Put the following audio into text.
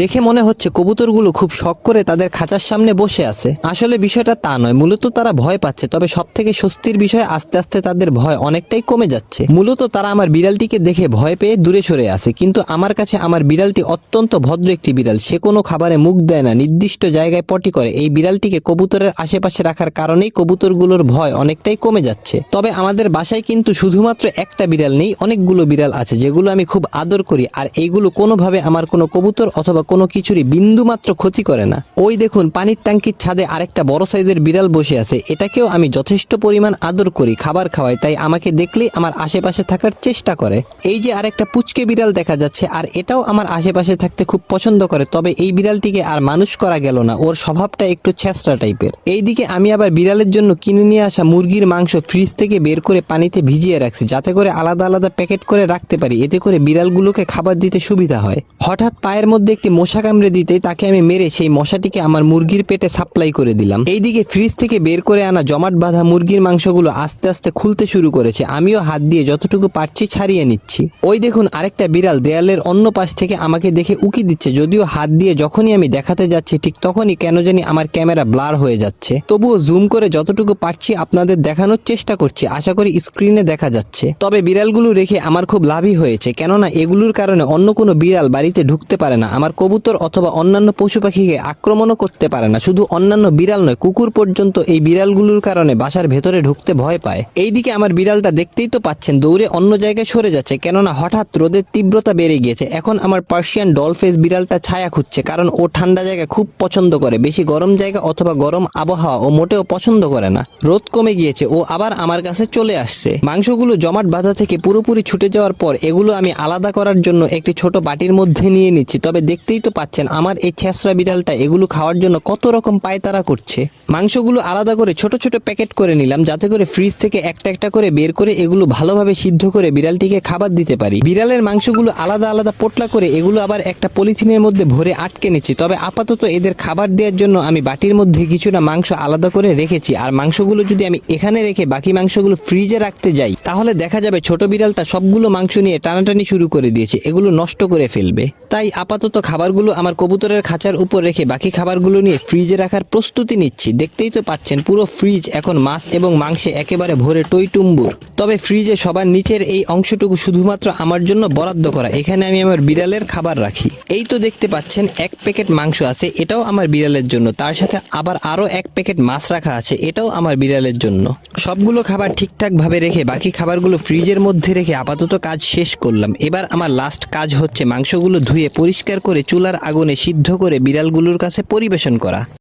দেখে মনে হচ্ছে কবুতরগুলো খুব শখ করে তাদের খাঁচার সামনে বসে আছে। আসলে বিষয়টা তা নয়, মূলত তারা ভয় পাচ্ছে। তবে সবথেকে স্বস্তির বিষয়, আস্তে আস্তে তাদের ভয় অনেকটাই কমে যাচ্ছে। মূলত তারা আমার বিড়ালটিকে দেখে ভয় পেয়ে দূরে সরে আসে, কিন্তু আমার কাছে আমার বিড়ালটি অত্যন্ত ভদ্র একটি বিড়াল। সে কোনো খাবারে মুখ দেয় না, নির্দিষ্ট জায়গায় পটি করে। এই বিড়ালটিকে কবুতরের আশেপাশে রাখার কারণেই কবুতরগুলোর ভয় অনেকটাই কমে যাচ্ছে। তবে আমাদের বাসায় কিন্তু শুধুমাত্র একটা বিড়াল নেই, অনেকগুলো বিড়াল আছে যেগুলো আমি খুব আদর করি, আর এইগুলো কোনোভাবে আমার কোনো কবুতর অথবা কোনো কিছুরই বিন্দুমাত্র ক্ষতি করে না। ওই দেখুন, পানির ট্যাঙ্কির ছাদে আরেকটা বড় সাইজের বিড়াল বসে আছে। এটাকেও আমি যথেষ্ট পরিমাণ আদর করি, খাবার খাওয়াই, তাই আমাকে দেখলেই আমার আশেপাশে থাকার চেষ্টা করে। এই যে আরেকটা পুচকে বিড়াল দেখা যাচ্ছে, আর এটাও আমার আশেপাশে থাকতে খুব পছন্দ করে। তবে এই বিড়ালটিকে আর মানুষ করা গেল না, ওর স্বভাবটা একটু ছ্যাঁচড়া টাইপের। এইদিকে আমি আবার বিড়ালের জন্য কিনে নিয়ে আসা মুরগির মাংস ফ্রিজ থেকে বের করে পানিতে ভিজিয়ে রাখছি, যাতে করে আলাদা আলাদা প্যাকেট করে রাখতে পারি। এতে করে বিড়ালগুলোকে খাবার দিতে সুবিধা হয়। হঠাৎ পায়ের মধ্যে একটি মশা কামড়ে দিতে তাকে আমি মেরে সেই মশাটিকে আমার মুরগির পেটে সাপ্লাই করে দিলাম। এইদিকে ফ্রিজ থেকে বের করে আনা জমাট বাঁধা মুরগির মাংসগুলো আস্তে আস্তে খুলতে শুরু করেছে। আমিও হাত দিয়ে যতটুকু পারছি ছাড়িয়ে নিচ্ছি। ওই দেখুন, আরেকটা বিড়াল দেয়ালের অন্য পাশ থেকে আমাকে দেখে উকি দিচ্ছে। যদিও হাত দিয়ে যখনই আমি দেখাতে যাচ্ছি, ঠিক তখনই কেন জানি আমার ক্যামেরা ব্লার হয়ে যাচ্ছে। তবুও জুম করে যতটুকু পারছি আপনাদের দেখানোর চেষ্টা করছি। আশা করি স্ক্রিনে দেখা যাচ্ছে। তবে বিড়ালগুলো রেখে আমার খুব লাভই হয়েছে, কেননা এগুলোর কারণে অন্য কোনো বিড়াল বাড়িতে ঢুকতে পারে না। আমার কবুতর অথবা অন্যান্য পশু পাখিকে আক্রমণও করতে পারে না। শুধু অন্যান্য বিড়াল নয়, কুকুর পর্যন্ত এই বিড়ালগুলোর কারণে বাসার ভেতরে ঢুকতে ভয় পায়। এইদিকে আমার বিড়ালটা দেখতেই তো পাচ্ছেন, দৌড়ে অন্য জায়গায় সরে যাচ্ছে, কেননা হঠাৎ রোদের তীব্রতা বেড়ে গিয়েছে। এখন আমার পার্সিয়ান ডলফেস বিড়ালটা ছায়া খুঁজছে, কারণ ও ঠান্ডা জায়গা খুব পছন্দ করে। বেশি গরম জায়গা অথবা গরম আবহাওয়া ও মোটেও পছন্দ করে না। রোদ কমে গিয়েছে, ও আবার আমার কাছে চলে আসছে। মাংসগুলো জমাট বাঁধা থেকে পুরোপুরি ছুটে যাওয়ার পর এগুলো আমি আলাদা করার জন্য একটি ছোট বাটির মধ্যে নিয়ে নিচ্ছি। তবে দেখতেই তো পাচ্ছেন আমার এই ছ্যাঁচড়া বিড়ালটা এগুলো খাওয়ার জন্য কত রকম পায়তারা করছে। মাংসগুলো আলাদা করে ছোট ছোট প্যাকেট করে নিলাম, যাতে করে ফ্রিজ থেকে একটা একটা করে বের করে এগুলো ভালোভাবে সিদ্ধ করে বিড়ালটিকে খাবার দিতে পারি। বিড়ালের মাংসগুলো আলাদা আলাদা পোটলা করে এগুলো আবার একটা পলিথিনের মধ্যে ভরে আটকে নিচ্ছি। তবে আপাতত এদের খাবার দেওয়ার জন্য আমি বাটির মধ্যে কিছুটা মাংস আলাদা করে রেখেছি। আর মাংসগুলো যদি আমি এখানে রেখে বাকি মাংসগুলো ফ্রিজে রাখতে যাই, তাহলে দেখা যাবে ছোট বিড়ালটা সবগুলো মাংস নিয়ে টানাটানি শুরু করে দিয়েছে, এগুলো নষ্ট করে ফেলবে। তাই আপাতত খাবারগুলো আমার কবুতরের খাঁচার উপর রেখে বাকি খাবারগুলো নিয়ে ফ্রিজে রাখার প্রস্তুতি নিচ্ছি। দেখতেই তো পাচ্ছেন পুরো ফ্রিজ এখন মাছ এবং মাংসে একেবারে ভরে টইটুম্বুর। তবে ফ্রিজে সবার নিচের এই অংশটুকু শুধুমাত্র আমার জন্য বরাদ্দ করা, এখানে আমি আমার বিড়ালের খাবার রাখি। এই তো দেখতে পাচ্ছেন এক প্যাকেট মাংস আছে, এটাও আমার বিড়ালের জন্য। তার সাথে আবার আরও এক প্যাকেট মাছ রাখা আছে, এটাও আমার বিড়ালের জন্য। সবগুলো খাবার ঠিকঠাক ভাবে রেখে বাকি খাবারগুলো ফ্রিজের মধ্যে রেখে আপাতত কাজ শেষ করলাম। এবার আমার লাস্ট কাজ হচ্ছে মাংসগুলো ধুয়ে পরিষ্কার করে চুলার আগুনে সিদ্ধ করে বিড়ালগুলোর কাছে পরিবেশন করা।